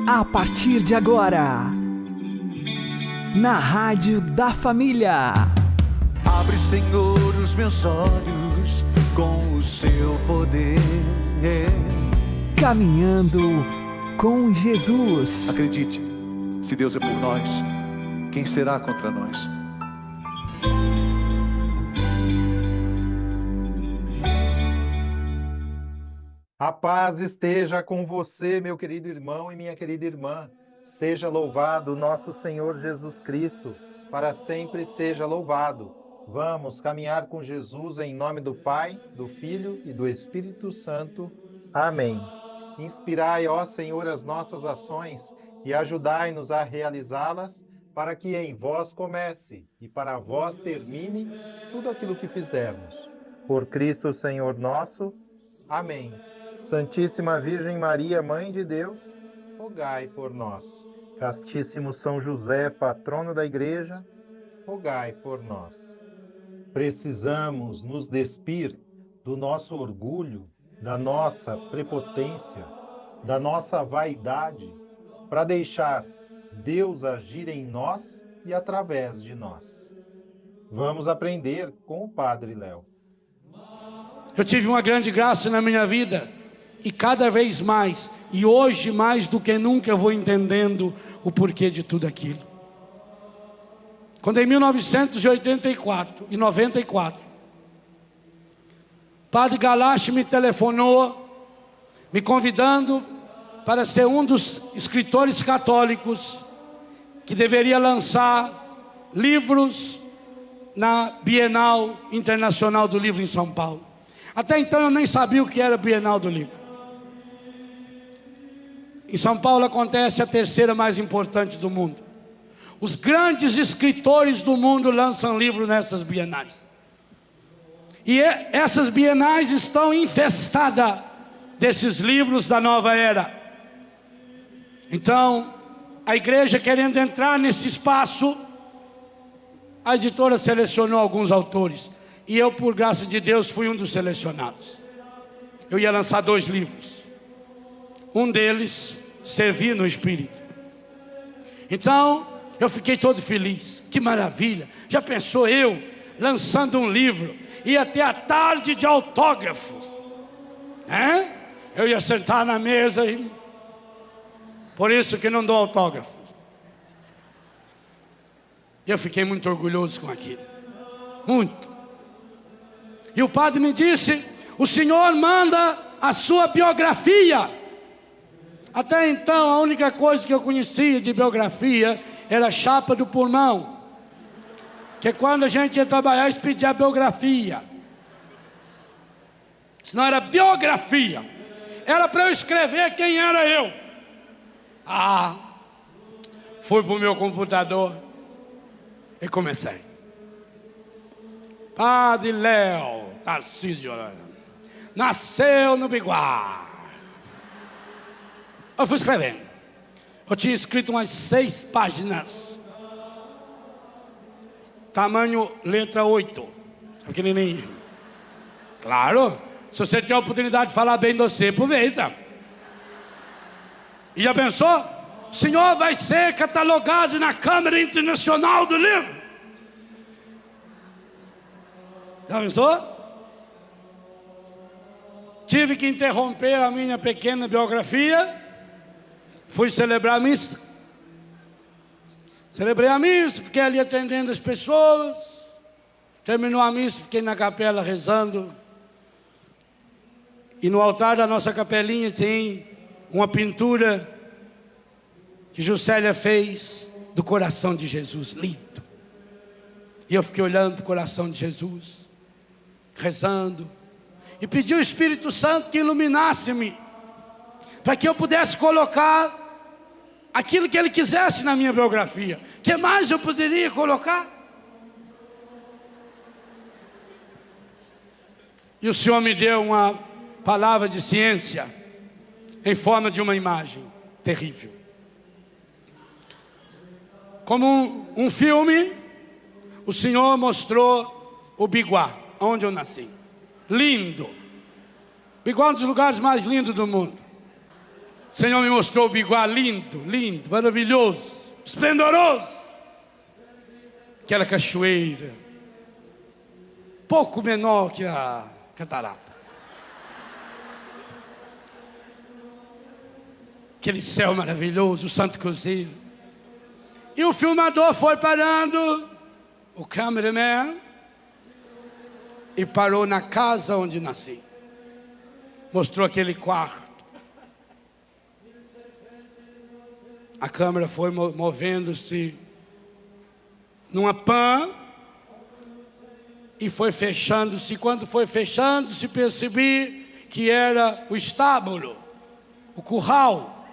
A partir de agora, na Rádio da Família. Abre, Senhor, os meus olhos com o seu poder. Caminhando com Jesus. Acredite, se Deus é por nós, quem será contra nós? A paz esteja com você, meu querido irmão e minha querida irmã. Seja louvado nosso Senhor Jesus Cristo, para sempre seja louvado. Vamos caminhar com Jesus em nome do Pai, do Filho e do Espírito Santo. Amém. Inspirai, ó Senhor, as nossas ações e ajudai-nos a realizá-las, para que em vós comece e para vós termine tudo aquilo que fizermos. Por Cristo Senhor nosso. Amém. Santíssima Virgem Maria, Mãe de Deus, rogai por nós. Castíssimo São José, patrono da Igreja, rogai por nós. Precisamos nos despir do nosso orgulho, da nossa prepotência, da nossa vaidade, para deixar Deus agir em nós e através de nós. Vamos aprender com o Padre Léo. Eu tive uma grande graça na minha vida, e cada vez mais, e hoje mais do que nunca, eu vou entendendo o porquê de tudo aquilo. Quando em 1984 e 94, Padre Galache me telefonou, me convidando para ser um dos escritores católicos que deveria lançar livros na Bienal Internacional do Livro em São Paulo. Até então eu nem sabia o que era a Bienal do Livro. Em São Paulo acontece a terceira mais importante do mundo. Os grandes escritores do mundo lançam livros nessas bienais. E essas bienais estão infestadas desses livros da nova era. Então, a igreja querendo entrar nesse espaço, a editora selecionou alguns autores. E eu, por graça de Deus, fui um dos selecionados. Eu ia lançar 2 livros. Um deles, Servir no Espírito. Então, eu fiquei todo feliz. Que maravilha! Já pensou eu, lançando um livro, ia ter a tarde de autógrafos, né? Eu ia sentar na mesa e... Por isso que não dou autógrafo. E eu fiquei muito orgulhoso com aquilo. Muito. E o padre me disse: o senhor manda a sua biografia. Até então a única coisa que eu conhecia de biografia era a chapa do pulmão, que quando a gente ia trabalhar eles pediam a biografia. Isso não era biografia, era para eu escrever quem era eu. Fui para o meu computador e comecei. Padre Léo Tarcísio nasceu no Biguá. Eu fui escrevendo. Eu tinha escrito umas 6 páginas, tamanho letra 8, pequenininho. Claro, se você tem a oportunidade de falar bem de você, aproveita. E já pensou? O senhor vai ser catalogado na Câmara Internacional do Livro. Já pensou? Tive que interromper a minha pequena biografia. Fui celebrar a missa. Celebrei a missa, fiquei ali atendendo as pessoas. Terminou a missa, fiquei na capela rezando. E no altar da nossa capelinha tem uma pintura que Juscelia fez do coração de Jesus, lindo. E eu fiquei olhando para o coração de Jesus, rezando, e pedi ao Espírito Santo que iluminasse-me, para que eu pudesse colocar aquilo que Ele quisesse na minha biografia. O que mais eu poderia colocar? E o Senhor me deu uma palavra de ciência em forma de uma imagem terrível. Como um filme, o Senhor mostrou o Biguá, onde eu nasci. Lindo. Biguá é um dos lugares mais lindos do mundo. O Senhor me mostrou o biguá lindo, lindo, maravilhoso, esplendoroso. Aquela cachoeira, pouco menor que a catarata. Aquele céu maravilhoso, o Santo Cruzeiro. E o filmador foi parando, o cameraman, e parou na casa onde nasci. Mostrou aquele quarto. A câmera foi movendo-se numa pan e foi fechando-se. Quando foi fechando-se, percebi que era o estábulo, o curral,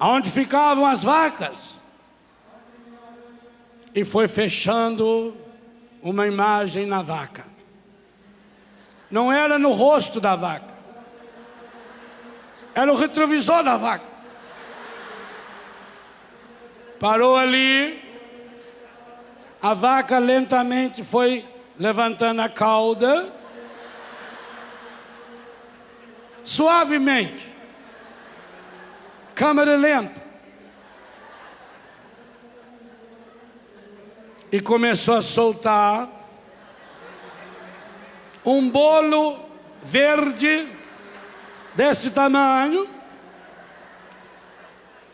onde ficavam as vacas. E foi fechando uma imagem na vaca. Não era no rosto da vaca, era o retrovisor da vaca. Parou ali, a vaca lentamente foi levantando a cauda, suavemente, câmera lenta, e começou a soltar um bolo verde desse tamanho.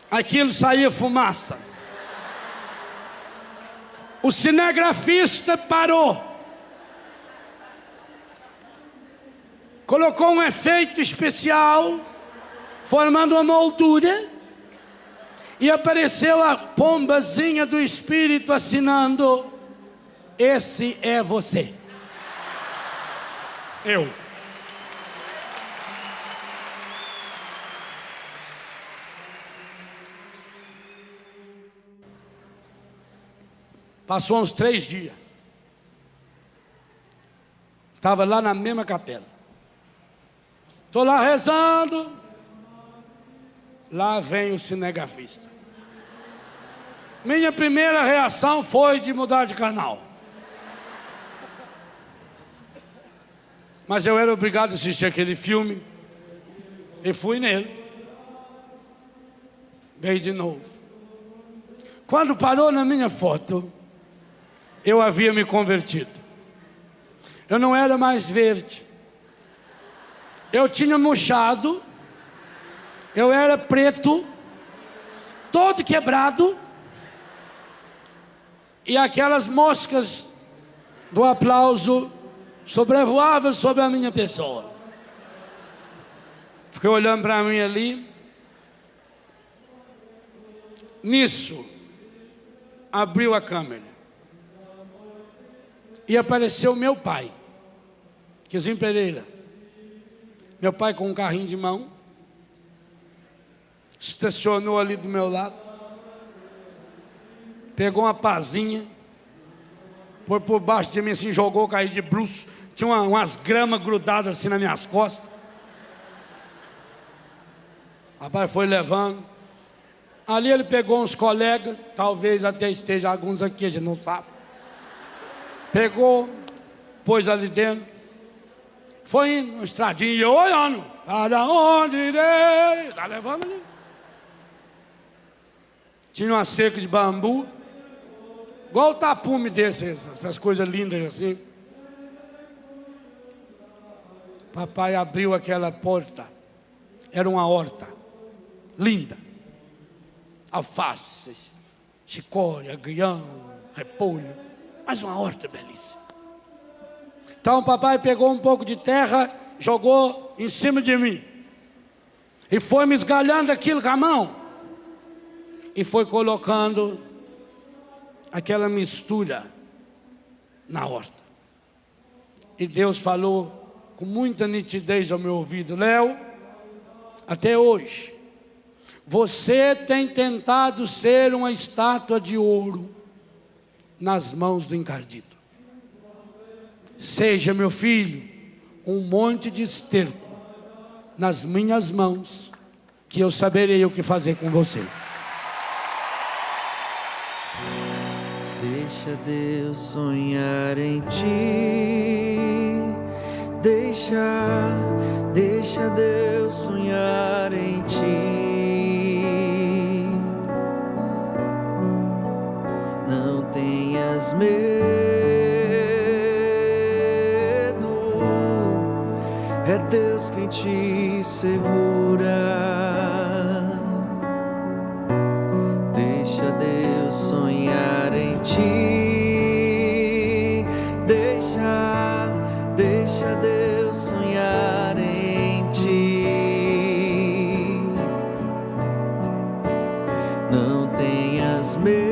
Aquilo saía fumaça. O cinegrafista parou, colocou um efeito especial, formando uma moldura, e apareceu a pombazinha do Espírito assinando: esse é você. Eu. Passou uns 3 dias. Estava lá na mesma capela. Estou lá rezando. Lá vem o cinegrafista. Minha primeira reação foi de mudar de canal. Mas eu era obrigado a assistir aquele filme. E fui nele. Veio de novo. Quando parou na minha foto, eu havia me convertido. Eu não era mais verde. Eu tinha murchado. Eu era preto, todo quebrado. E aquelas moscas do aplauso sobrevoavam sobre a minha pessoa. Fiquei olhando para mim ali. Nisso, abriu a câmera. E apareceu meu pai, Quezinho Pereira. Meu pai com um carrinho de mão. Estacionou ali do meu lado. Pegou uma pazinha. Foi por baixo de mim assim, jogou, caí de bruços. Tinha umas gramas grudadas assim nas minhas costas. O rapaz foi levando. Ali ele pegou uns colegas. Talvez até esteja alguns aqui, a gente não sabe. Pegou, pôs ali dentro, foi indo no estradinho e eu olhando, para onde irei? Está levando ali. Tinha uma cerca de bambu, igual o tapume desse, essas coisas lindas assim. Papai abriu aquela porta, era uma horta, linda. Alface, chicória, agrião, repolho. Mas uma horta belíssima. Então o papai pegou um pouco de terra, jogou em cima de mim. E foi me esgalhando aquilo com a mão. E foi colocando aquela mistura na horta. E Deus falou com muita nitidez ao meu ouvido: Léo, até hoje, você tem tentado ser uma estátua de ouro nas mãos do encardido. Seja, meu filho, um monte de esterco nas minhas mãos, que eu saberei o que fazer com você. Deixa Deus sonhar em ti. Deixa Deus sonhar em ti. medo, é Deus quem te segura. Deixa Deus sonhar em ti, deixa Deus sonhar em ti. Não tenhas medo,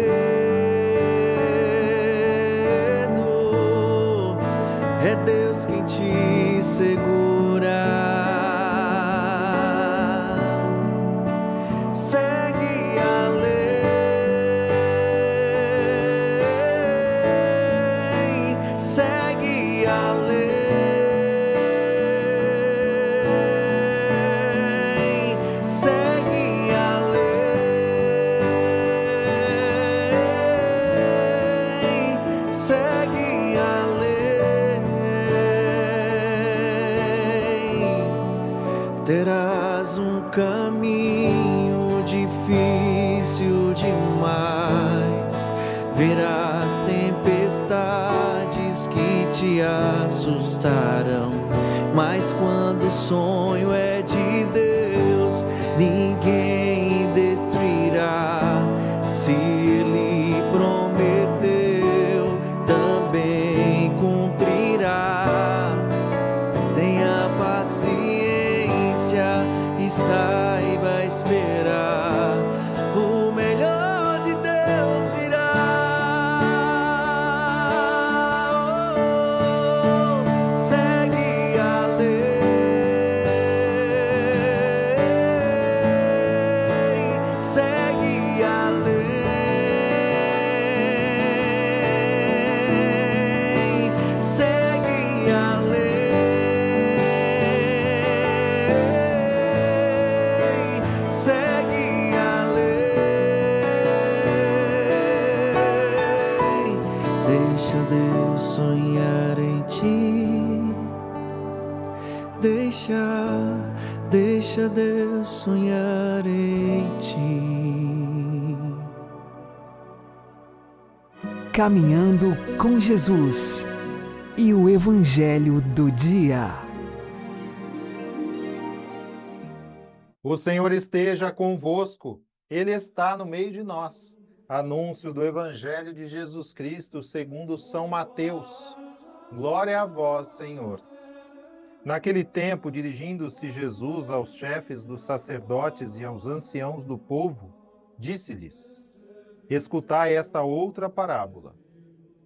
é Deus quem te segura. Segue a lei, segue a lei, segue a lei, segue a lei. Terás um caminho difícil demais, verás tempestades que te assustarão, mas quando o sonho é de Deus, ninguém destruirá. Se Ele prometeu, também cumprirá. Tenha paciência e saiba esperar, o melhor de Deus virá. Segue a lei, segue a lei, segue a lei, segue a lei. Deixa Deus sonhar em ti, deixa Deus sonhar em ti. Caminhando com Jesus e o Evangelho do Dia. O Senhor esteja convosco, Ele está no meio de nós. Anúncio do Evangelho de Jesus Cristo segundo São Mateus. Glória a vós, Senhor. Naquele tempo, dirigindo-se Jesus aos chefes dos sacerdotes e aos anciãos do povo, disse-lhes: Escutai esta outra parábola.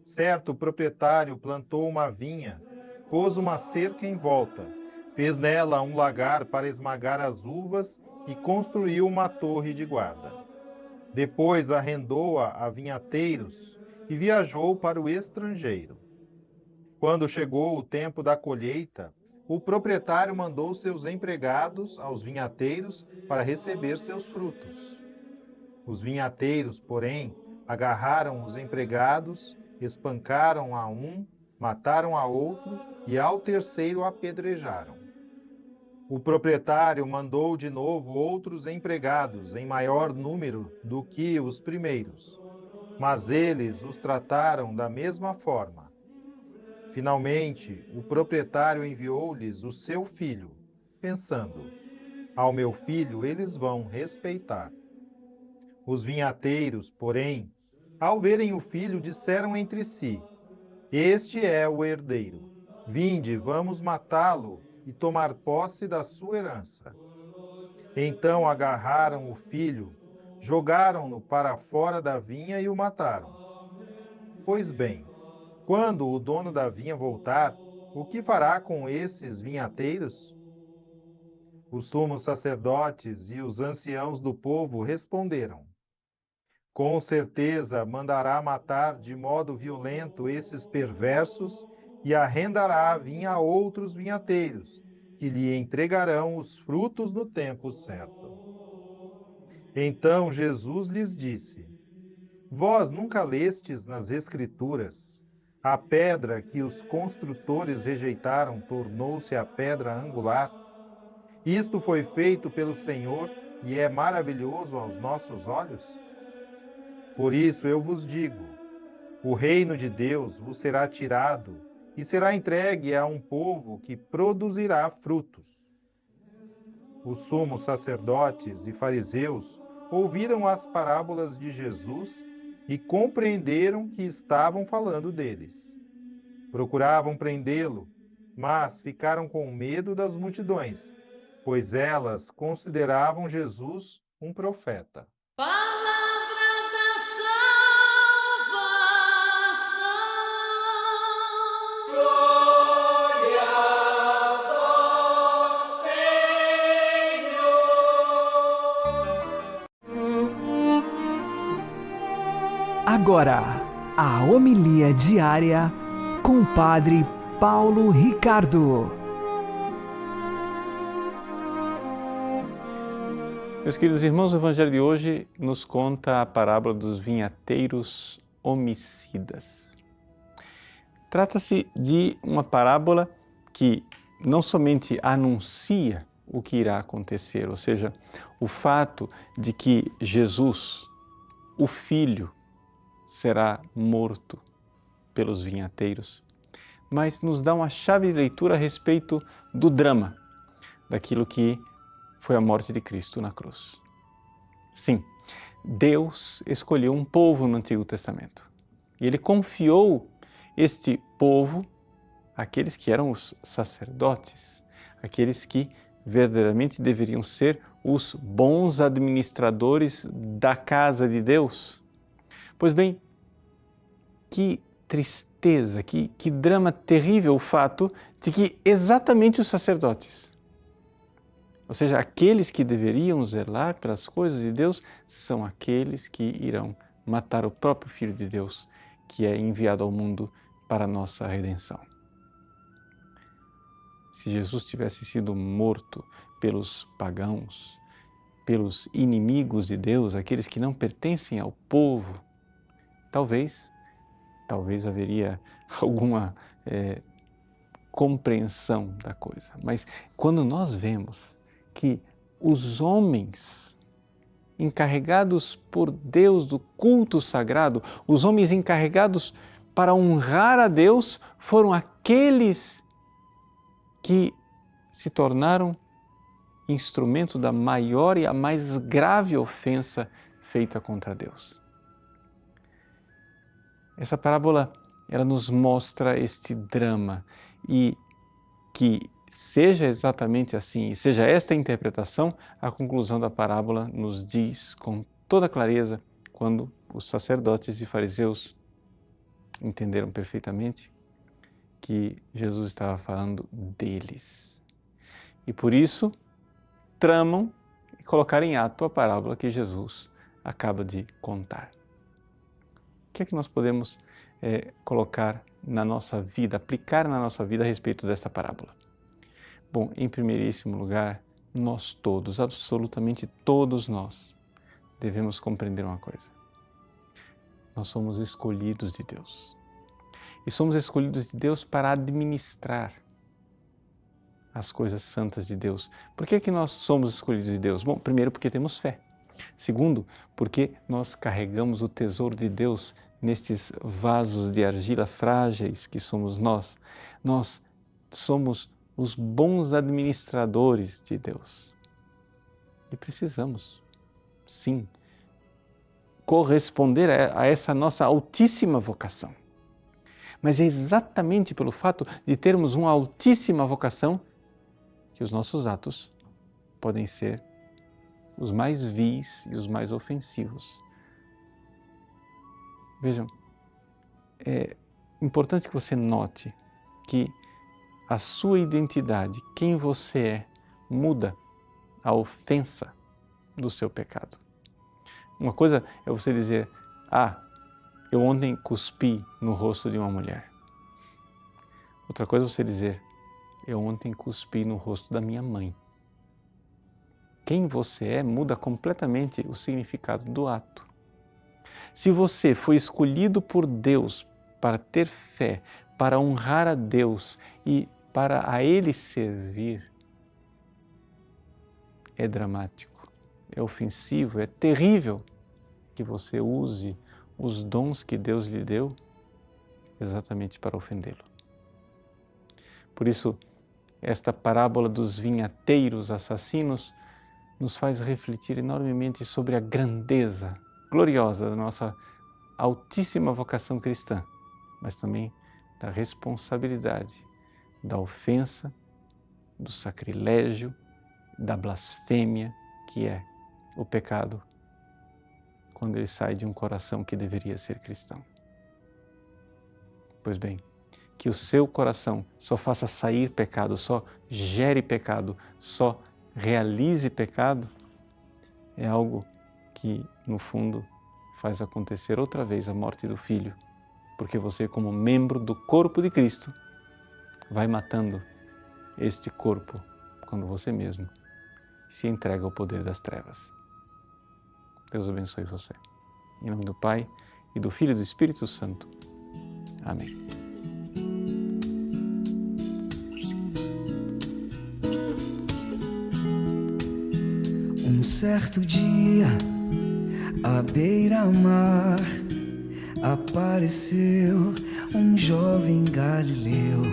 Certo proprietário plantou uma vinha, pôs uma cerca em volta, fez nela um lagar para esmagar as uvas e construiu uma torre de guarda. Depois arrendou-a a vinhateiros e viajou para o estrangeiro. Quando chegou o tempo da colheita, o proprietário mandou seus empregados aos vinhateiros para receber seus frutos. Os vinhateiros, porém, agarraram os empregados, espancaram a um, mataram a outro e ao terceiro apedrejaram. O proprietário mandou de novo outros empregados em maior número do que os primeiros, mas eles os trataram da mesma forma. Finalmente, o proprietário enviou-lhes o seu filho, pensando: ao meu filho eles vão respeitar. Os vinhateiros, porém, ao verem o filho, disseram entre si: este é o herdeiro. Vinde, vamos matá-lo e tomar posse da sua herança. Então agarraram o filho, jogaram-no para fora da vinha e o mataram. Pois bem, quando o dono da vinha voltar, o que fará com esses vinhateiros? Os sumos sacerdotes e os anciãos do povo responderam: com certeza mandará matar de modo violento esses perversos e arrendará a vinha a outros vinhateiros, que lhe entregarão os frutos no tempo certo. Então Jesus lhes disse: vós nunca lestes nas Escrituras: a pedra que os construtores rejeitaram tornou-se a pedra angular? Isto foi feito pelo Senhor e é maravilhoso aos nossos olhos? Por isso eu vos digo: O reino de Deus vos será tirado e será entregue a um povo que produzirá frutos. Os sumos sacerdotes e fariseus ouviram as parábolas de Jesus e compreenderam que estavam falando deles. Procuravam prendê-lo, mas ficaram com medo das multidões, pois elas consideravam Jesus um profeta. Palavra da salvação. Glória ao Senhor. Agora, a homilia diária com o Padre Paulo Ricardo. Meus queridos irmãos, o Evangelho de hoje nos conta a parábola dos vinhateiros homicidas. Trata-se de uma parábola que não somente anuncia o que irá acontecer, ou seja, o fato de que Jesus, o Filho, será morto pelos vinhateiros, mas nos dá uma chave de leitura a respeito do drama, daquilo que foi a morte de Cristo na cruz. Sim, Deus escolheu um povo no Antigo Testamento e Ele confiou este povo àqueles que eram os sacerdotes, aqueles que verdadeiramente deveriam ser os bons administradores da casa de Deus. Pois bem, que tristeza, que drama terrível o fato de que exatamente os sacerdotes, ou seja, aqueles que deveriam zelar pelas coisas de Deus, são aqueles que irão matar o próprio Filho de Deus, que é enviado ao mundo para a nossa redenção. Se Jesus tivesse sido morto pelos pagãos, pelos inimigos de Deus, aqueles que não pertencem ao povo, talvez haveria alguma compreensão da coisa. Mas quando nós vemos que os homens encarregados por Deus do culto sagrado, os homens encarregados para honrar a Deus, foram aqueles que se tornaram instrumento da maior e a mais grave ofensa feita contra Deus. Essa parábola, ela nos mostra este drama e que seja exatamente assim e seja esta a interpretação, a conclusão da parábola nos diz com toda clareza quando os sacerdotes e fariseus entenderam perfeitamente que Jesus estava falando deles. E por isso tramam e colocar em ato a parábola que Jesus acaba de contar. O que é que nós podemos colocar na nossa vida, aplicar na nossa vida a respeito dessa parábola? Bom, em primeiríssimo lugar, nós todos, absolutamente todos nós, devemos compreender uma coisa. Nós somos escolhidos de Deus. E somos escolhidos de Deus para administrar as coisas santas de Deus. Por que é que nós somos escolhidos de Deus? Bom, primeiro porque temos fé. Segundo, porque nós carregamos o tesouro de Deus nestes vasos de argila frágeis que somos nós. Nós somos os bons administradores de Deus. E precisamos, sim, corresponder a essa nossa altíssima vocação. Mas é exatamente pelo fato de termos uma altíssima vocação que os nossos atos podem ser os mais vis e os mais ofensivos. Vejam, é importante que você note que a sua identidade, quem você é, muda a ofensa do seu pecado. Uma coisa é você dizer, eu ontem cuspi no rosto de uma mulher. Outra coisa é você dizer, eu ontem cuspi no rosto da minha mãe. Quem você é muda completamente o significado do ato. Se você foi escolhido por Deus para ter fé, para honrar a Deus e para a Ele servir, é dramático, é ofensivo, é terrível que você use os dons que Deus lhe deu exatamente para ofendê-lo. Por isso, esta parábola dos vinhateiros assassinos nos faz refletir enormemente sobre a grandeza gloriosa da nossa altíssima vocação cristã, mas também da responsabilidade, da ofensa, do sacrilégio, da blasfêmia, que é o pecado quando ele sai de um coração que deveria ser cristão. Pois bem, que o seu coração só faça sair pecado, só gere pecado, só realize pecado, é algo que, no fundo, faz acontecer outra vez a morte do Filho, porque você, como membro do corpo de Cristo, vai matando este corpo quando você mesmo se entrega ao poder das trevas. Deus abençoe você. Em nome do Pai, e do Filho e do Espírito Santo. Amém. Um certo dia, à beira-mar, apareceu um jovem galileu.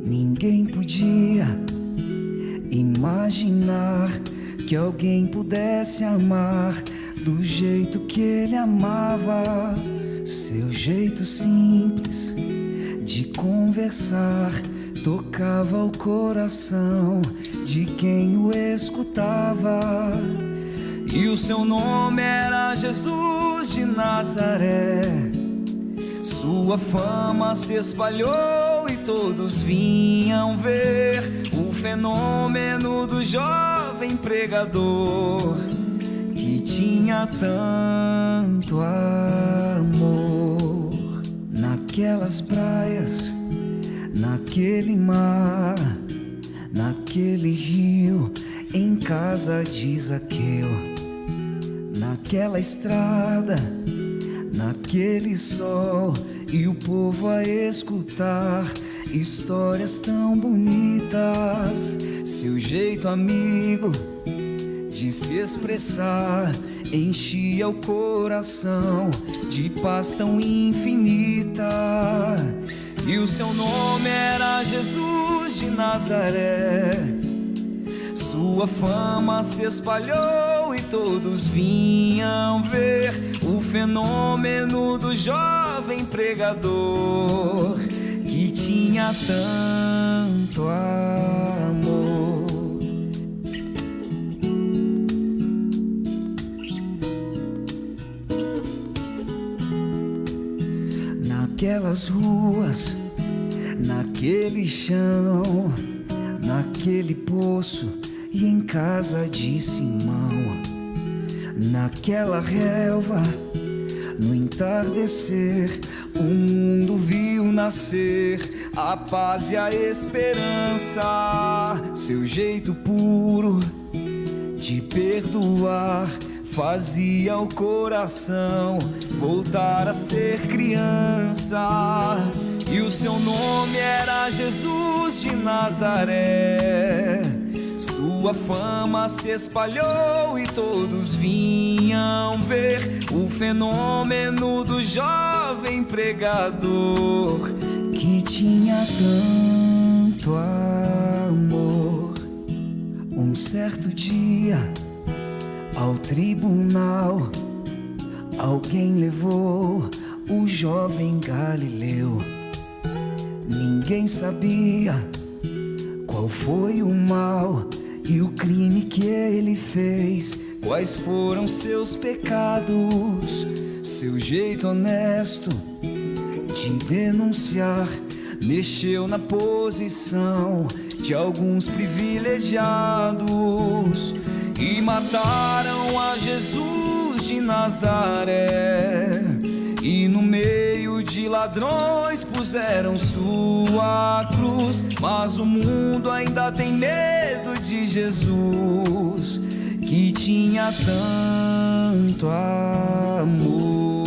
Ninguém podia imaginar que alguém pudesse amar do jeito que ele amava. Seu jeito simples de conversar tocava o coração de quem o escutava. E o seu nome era Jesus de Nazaré. Sua fama se espalhou e todos vinham ver o fenômeno do jovem pregador, que tinha tanto amor. Naquelas praias, naquele mar, naquele rio, em casa de Zaqueu, naquela estrada, naquele sol, e o povo a escutar histórias tão bonitas. Seu jeito amigo de se expressar enchia o coração de paz tão infinita. E o seu nome era Jesus de Nazaré. Sua fama se espalhou e todos vinham ver o fenômeno do jovem pregador, que tinha tanto amor. Naquelas ruas, naquele chão, naquele poço e em casa de Simão, naquela relva, no entardecer, o mundo viu nascer a paz e a esperança. Seu jeito puro de perdoar fazia o coração voltar a ser criança. E o seu nome era Jesus de Nazaré. Sua fama se espalhou e todos vinham ver o fenômeno do jovem pregador, que tinha tanto amor. Um certo dia, ao tribunal, alguém levou o jovem galileu. Ninguém sabia qual foi o mal e o crime que ele fez, quais foram seus pecados. Seu jeito honesto de denunciar mexeu na posição de alguns privilegiados, e mataram a Jesus de Nazaré. E no meio de ladrões puseram sua cruz. Mas o mundo ainda tem medo de Jesus, que tinha tanto amor.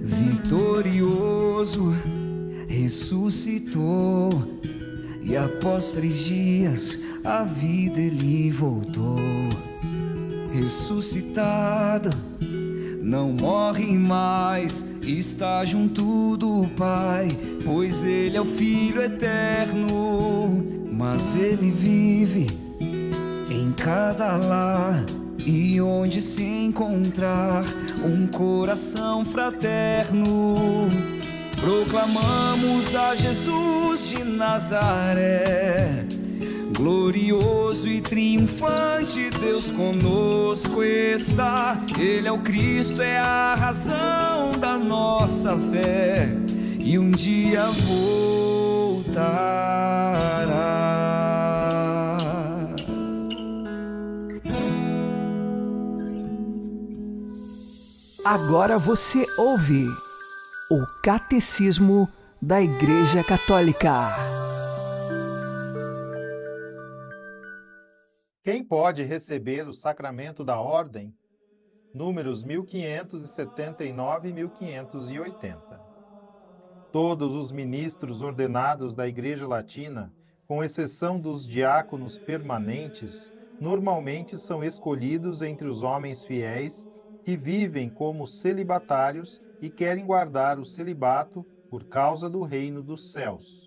Vitorioso, ressuscitou, e após 3 dias a vida ele voltou. Ressuscitado, não morre mais, está junto do Pai, pois ele é o Filho eterno. Mas ele vive em cada lar, e onde se encontrar um coração fraterno, proclamamos a Jesus de Nazaré, glorioso e triunfante, Deus conosco está. Ele é o Cristo, é a razão da nossa fé, e um dia voltará. Agora você ouve o Catecismo da Igreja Católica. Quem pode receber o sacramento da ordem? Números 1579 e 1580. Todos os ministros ordenados da Igreja Latina, com exceção dos diáconos permanentes, normalmente são escolhidos entre os homens fiéis que vivem como celibatários e querem guardar o celibato por causa do reino dos céus.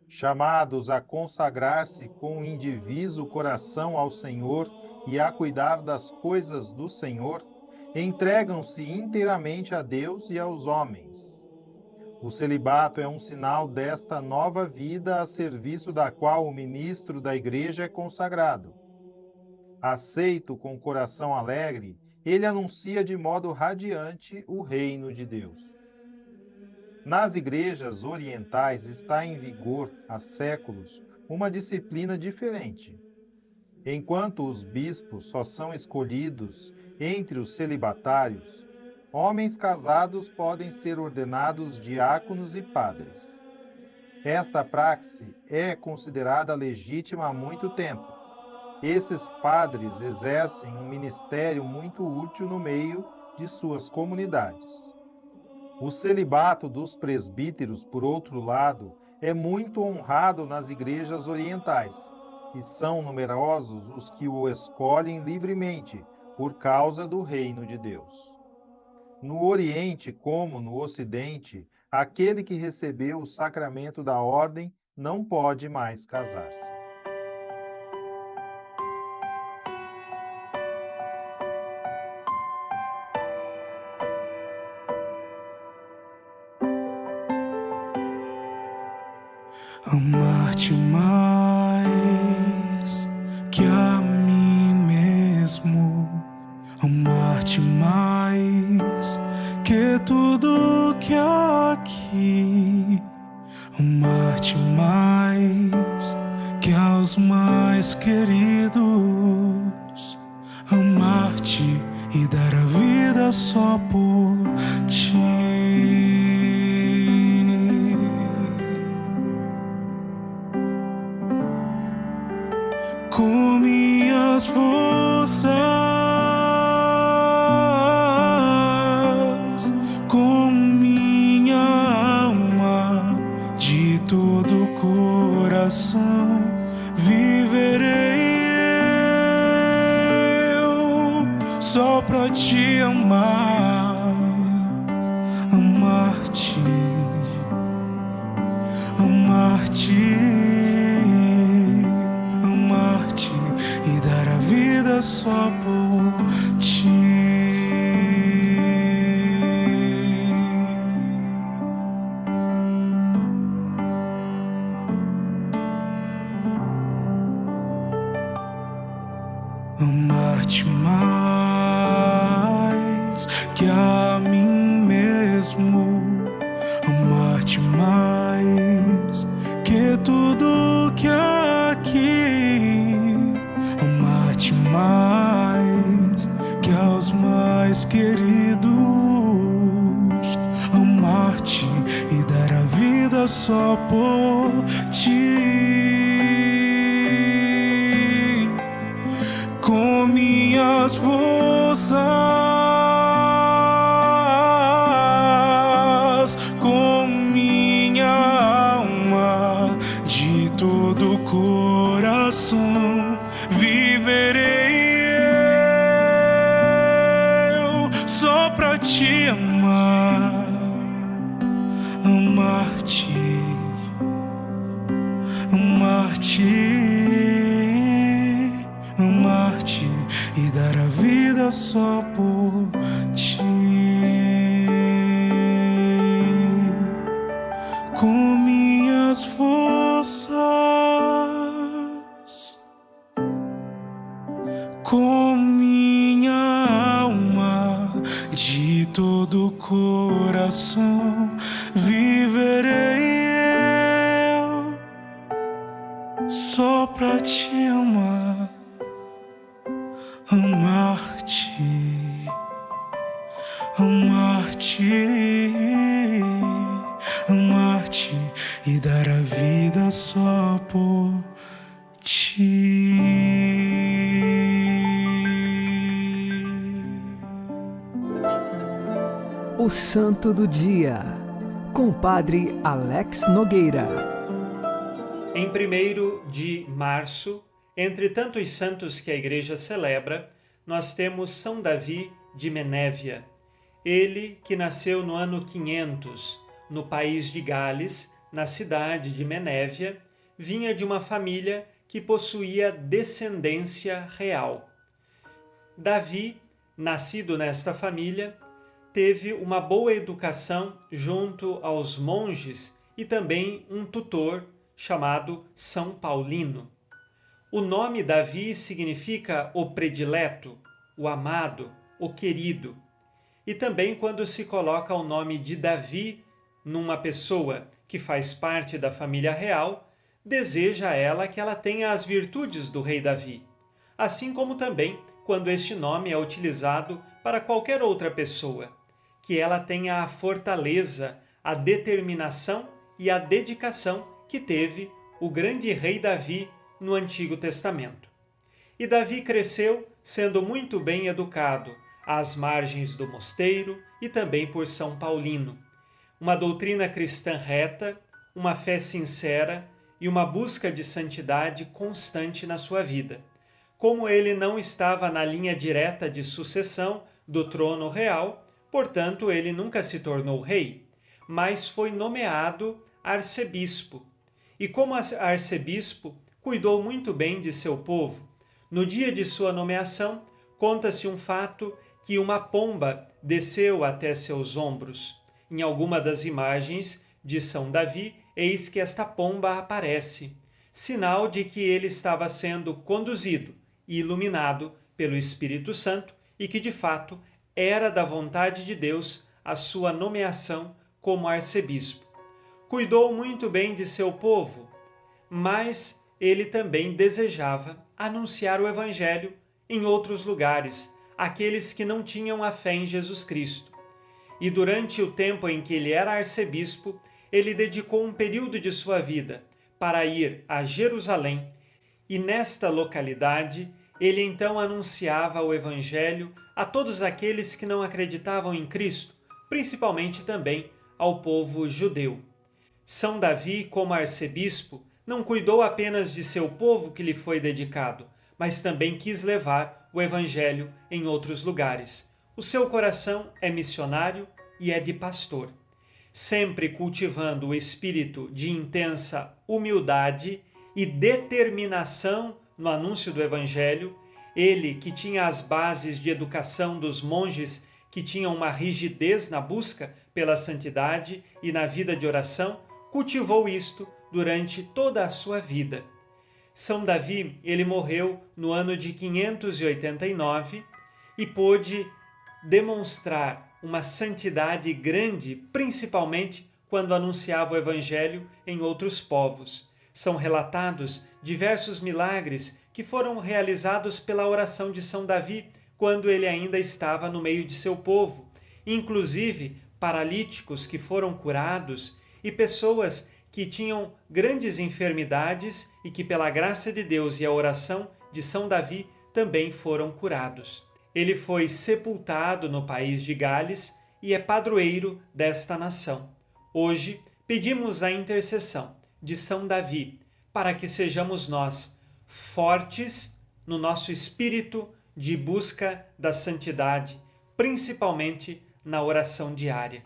Chamados a consagrar-se com um indiviso coração ao Senhor e a cuidar das coisas do Senhor, entregam-se inteiramente a Deus e aos homens. O celibato é um sinal desta nova vida a serviço da qual o ministro da Igreja é consagrado. Aceito com coração alegre, ele anuncia de modo radiante o reino de Deus. Nas igrejas orientais está em vigor há séculos uma disciplina diferente. Enquanto os bispos só são escolhidos entre os celibatários, homens casados podem ser ordenados diáconos e padres. Esta praxe é considerada legítima há muito tempo. Esses padres exercem um ministério muito útil no meio de suas comunidades. O celibato dos presbíteros, por outro lado, é muito honrado nas igrejas orientais, e são numerosos os que o escolhem livremente, por causa do reino de Deus. No Oriente, como no Ocidente, aquele que recebeu o sacramento da ordem não pode mais casar-se. Amar-te mais que a mim mesmo, amar-te mais que tudo que há aqui, amar-te mais que aos mais queridos, amar-te e dar a vida só por ti. Com minhas forças, com minha alma, de todo o coração, viverei eu só pra te amar, amar-te, amar-te. Só por ti. Amar-te mais que a mim mesmo, amar-te mais que tudo que há aqui, amar-te mais que aos mais queridos, amar-te e dar a vida só por ti. Com minhas forças, com minha alma, de todo o coração, coração viverei eu só pra te amar, amar-te, amar-te, amar-te e dar a vida só por ti. Com minhas forças, com minha alma, de todo o coração viverei eu só pra te amar, amar-te, amar-te, amar-te e dar a vida só por ti. O Santo do Dia, com o Padre Alex Nogueira. Em 1º de março, entre tantos santos que a Igreja celebra, nós temos São Davi de Menévia. Ele que nasceu no ano 500, no país de Gales, na cidade de Menévia, vinha de uma família que possuía descendência real. Davi, nascido nesta família, teve uma boa educação junto aos monges e também um tutor chamado São Paulino. O nome Davi significa o predileto, o amado, o querido. E também quando se coloca o nome de Davi numa pessoa que faz parte da família real, deseja ela que ela tenha as virtudes do rei Davi. Assim como também quando este nome é utilizado para qualquer outra pessoa, que ela tenha a fortaleza, a determinação e a dedicação que teve o grande rei Davi no Antigo Testamento. E Davi cresceu sendo muito bem educado às margens do mosteiro e também por São Paulino. Uma doutrina cristã reta, uma fé sincera e uma busca de santidade constante na sua vida. Como ele não estava na linha direta de sucessão do trono real, portanto, ele nunca se tornou rei, mas foi nomeado arcebispo. E como arcebispo, cuidou muito bem de seu povo. No dia de sua nomeação, conta-se um fato que uma pomba desceu até seus ombros. Em alguma das imagens de São Davi, eis que esta pomba aparece, sinal de que ele estava sendo conduzido e iluminado pelo Espírito Santo e que, de fato, era da vontade de Deus a sua nomeação como arcebispo. Cuidou muito bem de seu povo, mas ele também desejava anunciar o Evangelho em outros lugares, aqueles que não tinham a fé em Jesus Cristo. E durante o tempo em que ele era arcebispo, ele dedicou um período de sua vida para ir a Jerusalém, e nesta localidade ele então anunciava o Evangelho a todos aqueles que não acreditavam em Cristo, principalmente também ao povo judeu. São Davi, como arcebispo, não cuidou apenas de seu povo que lhe foi dedicado, mas também quis levar o Evangelho em outros lugares. O seu coração é missionário e é de pastor. Sempre cultivando o espírito de intensa humildade e determinação no anúncio do Evangelho, ele que tinha as bases de educação dos monges que tinham uma rigidez na busca pela santidade e na vida de oração, cultivou isto durante toda a sua vida. São Davi, ele morreu no ano de 589 e pôde demonstrar uma santidade grande, principalmente quando anunciava o Evangelho em outros povos. São relatados diversos milagres que foram realizados pela oração de São Davi quando ele ainda estava no meio de seu povo, inclusive paralíticos que foram curados e pessoas que tinham grandes enfermidades e que pela graça de Deus e a oração de São Davi também foram curados. Ele foi sepultado no país de Gales e é padroeiro desta nação. Hoje pedimos a intercessão de São Davi para que sejamos nós fortes no nosso espírito de busca da santidade, principalmente na oração diária.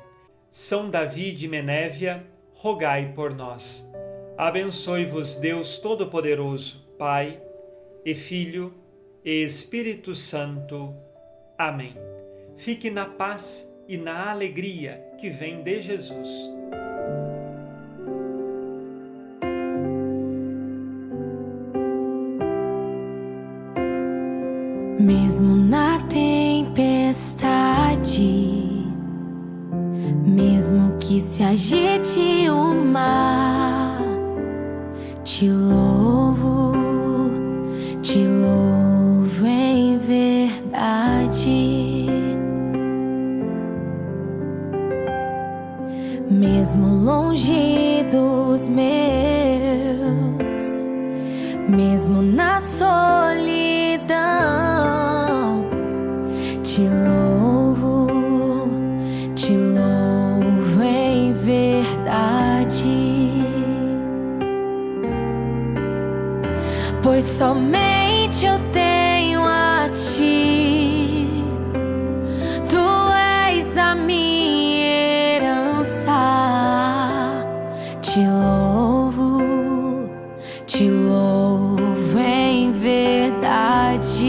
São Davi de Menévia, rogai por nós. Abençoe-vos Deus Todo-Poderoso, Pai e Filho e Espírito Santo. Amém. Fique na paz e na alegria que vem de Jesus. Mesmo na tempestade, mesmo que se agite o mar, te louvo em verdade. Mesmo longe dos meus, mesmo na solidão, te louvo em verdade. Pois somente eu tenho a ti, tu és a minha herança. Te louvo em verdade.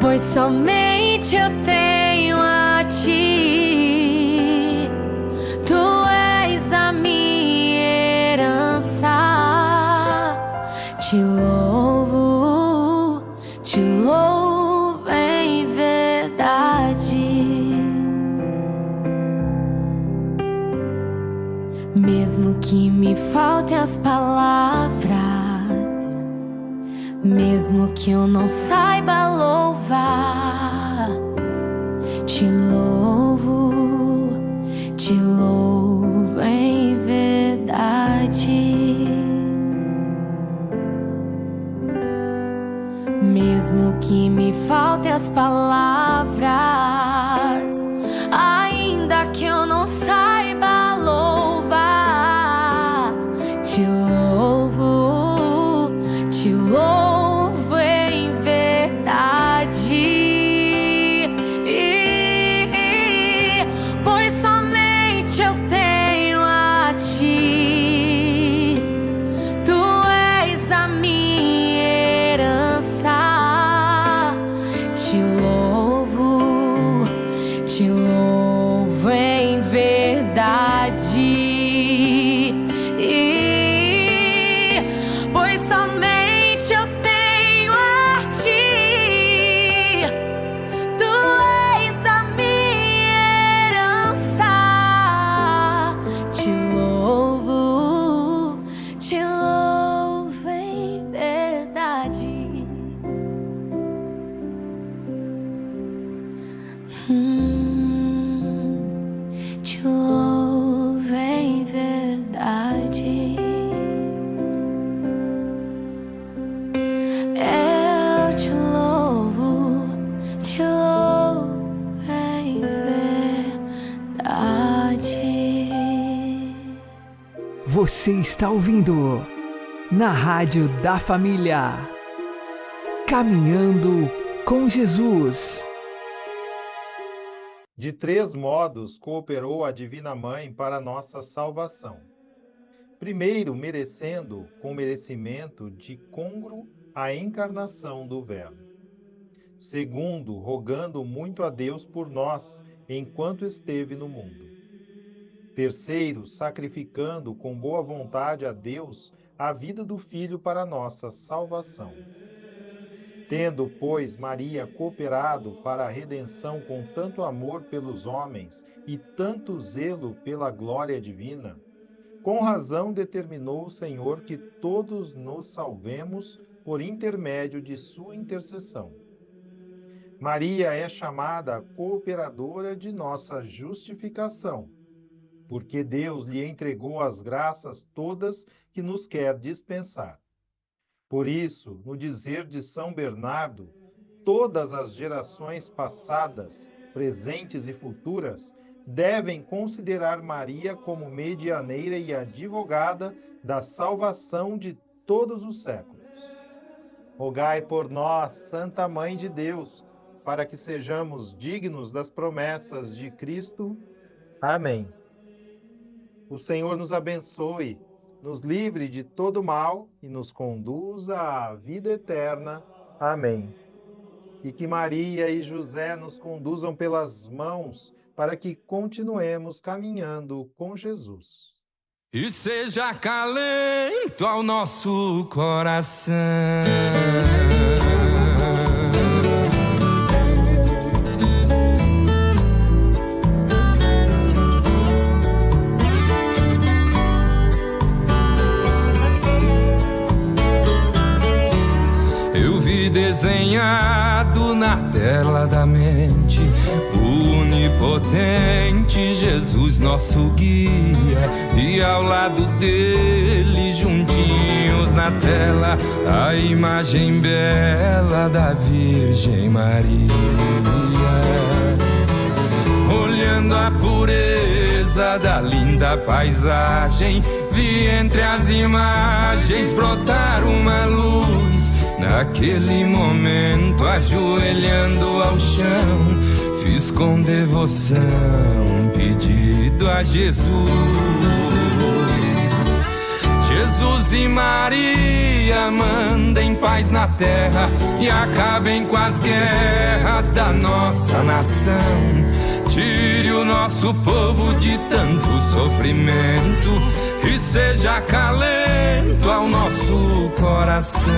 Pois somente eu tenho a ti, tu és a minha herança. Te louvo em verdade. Mesmo que me faltem as palavras, mesmo que eu não saiba louvar, te louvo em verdade. Mesmo que me faltem as palavras, ainda que eu não saiba louvar, te louvo em verdade. Pois somente eu tenho a ti, tu és a minha herança. Te louvo em verdade. Pois somente eu tenho a ti, tu és a minha herança. Te louvo em verdade. Te louvo em verdade. Eu te louvo em verdade. Você está ouvindo na Rádio da Família, Caminhando com Jesus. De 3 modos cooperou a Divina Mãe para nossa salvação. Primeiro, merecendo com merecimento de congruo a encarnação do Verbo. Segundo, rogando muito a Deus por nós, enquanto esteve no mundo. Terceiro, sacrificando com boa vontade a Deus a vida do Filho para nossa salvação. Tendo, pois, Maria cooperado para a redenção com tanto amor pelos homens e tanto zelo pela glória divina, com razão determinou o Senhor que todos nos salvemos por intermédio de sua intercessão. Maria é chamada a cooperadora de nossa justificação, porque Deus lhe entregou as graças todas que nos quer dispensar. Por isso, no dizer de São Bernardo, todas as gerações passadas, presentes e futuras, devem considerar Maria como medianeira e advogada da salvação de todos os séculos. Rogai por nós, Santa Mãe de Deus, para que sejamos dignos das promessas de Cristo. Amém. O Senhor nos abençoe, nos livre de todo mal e nos conduza à vida eterna. Amém. E que Maria e José nos conduzam pelas mãos para que continuemos caminhando com Jesus. E seja acalento ao nosso coração. Eu vi desenhado na tela da mente o onipotente Jesus, nosso guia, e ao lado dele, juntinhos na tela, a imagem bela da Virgem Maria. Olhando a pureza da linda paisagem, vi entre as imagens brotar uma luz. Naquele momento, ajoelhando ao chão, fiz com devoção um pedido a Jesus. Jesus e Maria, mandem paz na terra e acabem com as guerras da nossa nação. Tire o nosso povo de tanto sofrimento e seja acalento ao nosso coração.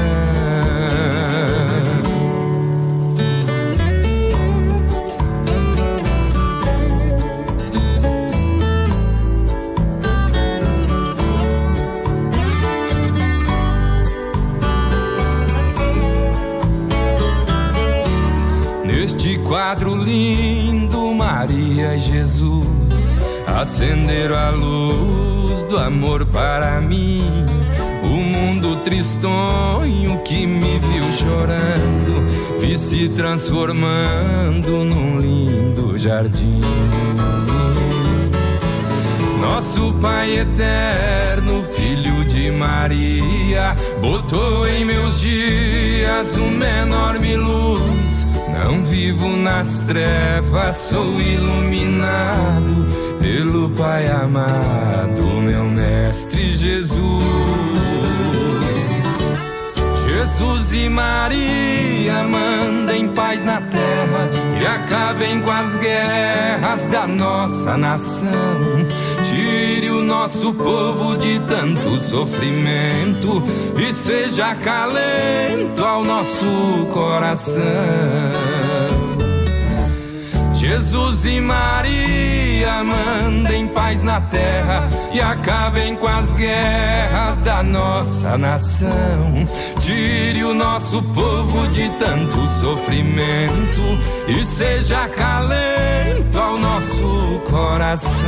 Neste quadro lindo, Maria e Jesus acenderam a luz do amor para mim. O mundo tristonho que me viu chorando, vi se transformando num lindo jardim. Nosso Pai eterno, Filho de Maria, botou em meus dias uma enorme luz. Não vivo nas trevas, sou iluminado pelo Pai amado, meu Mestre Jesus. Jesus e Maria, mandem paz na terra e acabem com as guerras da nossa nação. Tire o nosso povo de tanto sofrimento e seja acalento ao nosso coração. Jesus e Maria, mandem paz na terra e acabem com as guerras da nossa nação. Tire o nosso povo de tanto sofrimento e seja acalento ao nosso coração.